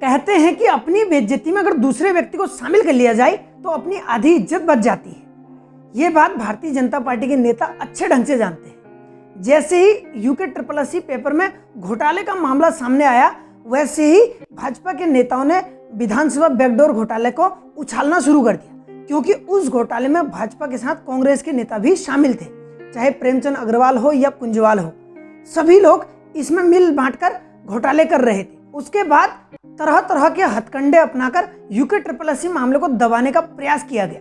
कहते हैं कि अपनी बेइज्जती में अगर दूसरे व्यक्ति को शामिल कर लिया जाए तो अपनी आधी इज्जत बच जाती है। ये बात भारतीय जनता पार्टी के नेता अच्छे ढंग से जानते हैं। जैसे ही यूके SSSC पेपर में घोटाले का मामला सामने आया, वैसे ही भाजपा के नेताओं ने विधानसभा बैकडोर घोटाले को उछालना शुरू कर दिया, क्योंकि उस घोटाले में भाजपा के साथ कांग्रेस के नेता भी शामिल थे। चाहे प्रेमचंद अग्रवाल हो या कुंजवाल हो, सभी लोग इसमें मिल बांटकर घोटाले कर रहे थे। उसके बाद तरह तरह के हथकंडे अपनाकर यूके SSSC मामले को दबाने का प्रयास किया गया।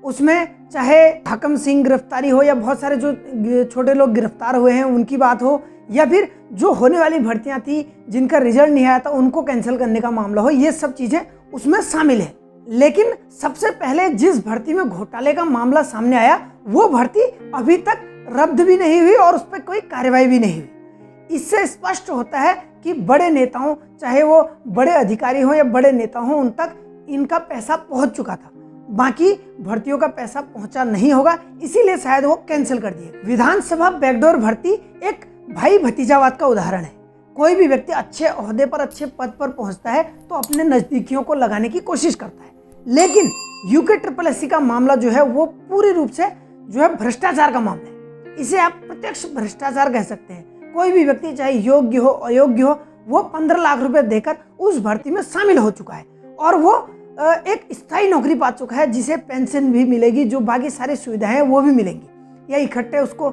उसमें चाहे हाकम सिंह गिरफ्तारी हो या बहुत सारे जो छोटे लोग गिरफ्तार हुए हैं उनकी बात हो, या फिर जो होने वाली भर्तियां थी जिनका रिजल्ट नहीं आया था उनको कैंसिल करने का मामला हो, ये सब चीजें उसमें शामिल है। लेकिन सबसे पहले जिस भर्ती में घोटाले का मामला सामने आया, वो भर्ती अभी तक रद्द भी नहीं हुई और उस पर कोई कार्रवाई भी नहीं हुई। इससे स्पष्ट होता है कि बड़े नेताओं, चाहे वो बड़े अधिकारी हो या बड़े नेता हो, उन तक इनका पैसा पहुंच चुका था। बाकी भर्तियों का पैसा पहुंचा नहीं होगा, इसीलिए शायद वो कैंसिल कर दिए। विधानसभा बैकडोर भर्ती एक भाई भतीजावाद का उदाहरण है। कोई भी व्यक्ति अच्छे ओहदे पर, अच्छे पद पर पहुंचता है तो अपने नजदीकियों को लगाने की कोशिश करता है। लेकिन यूके SSSC का मामला जो है वो पूरी रूप से जो है भ्रष्टाचार का मामला है। इसे आप प्रत्यक्ष भ्रष्टाचार कह सकते हैं। कोई भी व्यक्ति चाहे योग्य हो अयोग्य हो, वो 15 लाख रुपए देकर उस भर्ती में शामिल हो चुका है और वो एक स्थायी नौकरी पा चुका है, जिसे पेंशन भी मिलेगी, जो बाकी सारी सुविधाएं वो भी मिलेंगी, या इकट्ठे उसको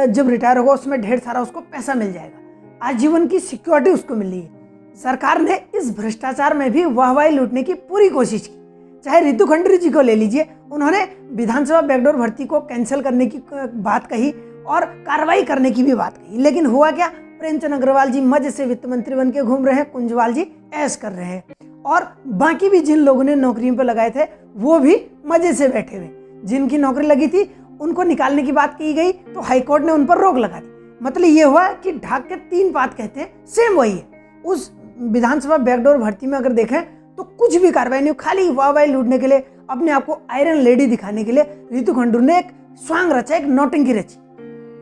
जब रिटायर होगा उसमें ढेर सारा उसको पैसा मिल जाएगा। आजीवन की सिक्योरिटी उसको मिल रही है। सरकार ने इस भ्रष्टाचार में भी वाहवाही लूटने की पूरी कोशिश की। चाहे रितु खंडूरी जी को ले लीजिए, उन्होंने विधानसभा बैकडोर भर्ती को कैंसिल करने की बात कही और कार्रवाई करने की भी बात कही, लेकिन हुआ क्या? प्रेमचंद अग्रवाल जी मजे से वित्त मंत्री बन के घूम रहे हैं, कुंजवाल जी ऐश कर रहे हैं, और बाकी भी जिन लोगों ने नौकरियों पे लगाए थे वो भी मजे से बैठे हुए। जिनकी नौकरी लगी थी उनको निकालने की बात की गई तो हाईकोर्ट ने उन पर रोक लगा दी। मतलब ये हुआ कि ढाक के 3 बात कहते हैं, सेम वही है। उस विधानसभा बैकडोर भर्ती में अगर देखें तो कुछ भी कार्रवाई नहीं, खाली वाहवाही लूटने के लिए, अपने आप को आयरन लेडी दिखाने के लिए रितु खंडूरी ने एक स्वांग रचा, एक नौटंकी रची।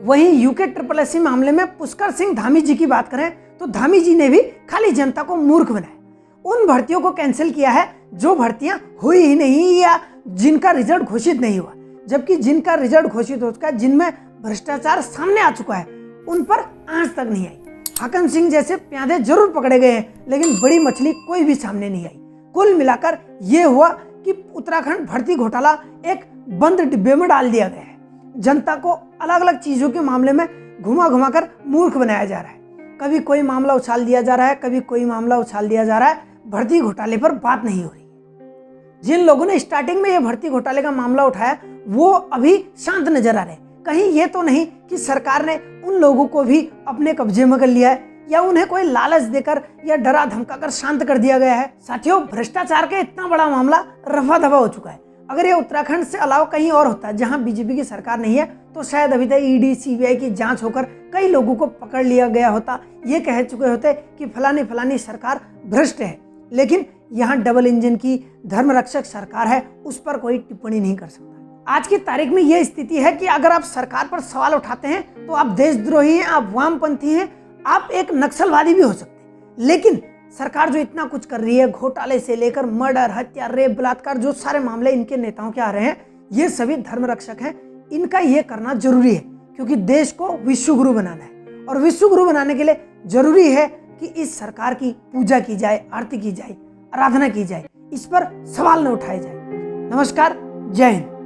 वहीं यूके SSSC मामले में पुष्कर सिंह धामी जी की बात करें तो धामी जी ने भी खाली जनता को मूर्ख बनाया। उन भर्तियों को कैंसिल किया है जो भर्तियां हुई ही नहीं या जिनका रिजल्ट घोषित नहीं हुआ, जबकि जिनका रिजल्ट घोषित हो चुका है, जिनमें भ्रष्टाचार सामने आ चुका है, उन पर आंच तक नहीं आई। हाकम सिंह जैसे प्यादे जरूर पकड़े गए हैं, लेकिन बड़ी मछली कोई भी सामने नहीं आई। कुल मिलाकर ये हुआ कि उत्तराखंड भर्ती घोटाला एक बंद डिब्बे में डाल दिया गया है। जनता को अलग अलग चीजों के मामले में घुमा घुमा कर मूर्ख बनाया जा रहा है। कभी कोई मामला उछाल दिया जा रहा है, कभी कोई मामला उछाल दिया जा रहा है। भर्ती घोटाले पर बात नहीं हो रही। जिन लोगों ने स्टार्टिंग में ये भर्ती घोटाले का मामला उठाया वो अभी शांत नजर आ रहे। कहीं ये तो नहीं कि सरकार ने उन लोगों को भी अपने कब्जे में कर लिया है या उन्हें कोई लालच देकर या डरा धमकाकर शांत कर दिया गया है। साथियों, भ्रष्टाचार का इतना बड़ा मामला रफा दफा हो चुका है। अगर ये उत्तराखंड से अलावा कहीं और होता जहां बीजेपी की सरकार नहीं है तो शायद अभी तक ईडी सीबीआई की जांच होकर कई लोगों को पकड़ लिया गया होता, ये कह चुके होते कि फलानी फलानी सरकार भ्रष्ट है। लेकिन यहाँ डबल इंजन की धर्मरक्षक सरकार है, उस पर कोई टिप्पणी नहीं कर सकता। आज की तारीख में यह स्थिति है कि अगर आप सरकार पर सवाल उठाते हैं तो आप देशद्रोही हैं, आप वामपंथी हैं, आप एक नक्सलवादी भी हो सकते हैं। लेकिन सरकार जो इतना कुछ कर रही है, घोटाले से लेकर मर्डर, हत्या, रेप, बलात्कार, जो सारे मामले इनके नेताओं के आ रहे हैं, ये सभी धर्मरक्षक हैं। इनका ये करना जरूरी है क्योंकि देश को विश्वगुरु बनाना है, और विश्वगुरु बनाने के लिए जरूरी है कि इस सरकार की पूजा की जाए, आरती की जाए, आराधना की जाए, इस पर सवाल न उठाए जाए। नमस्कार, जय हिंद।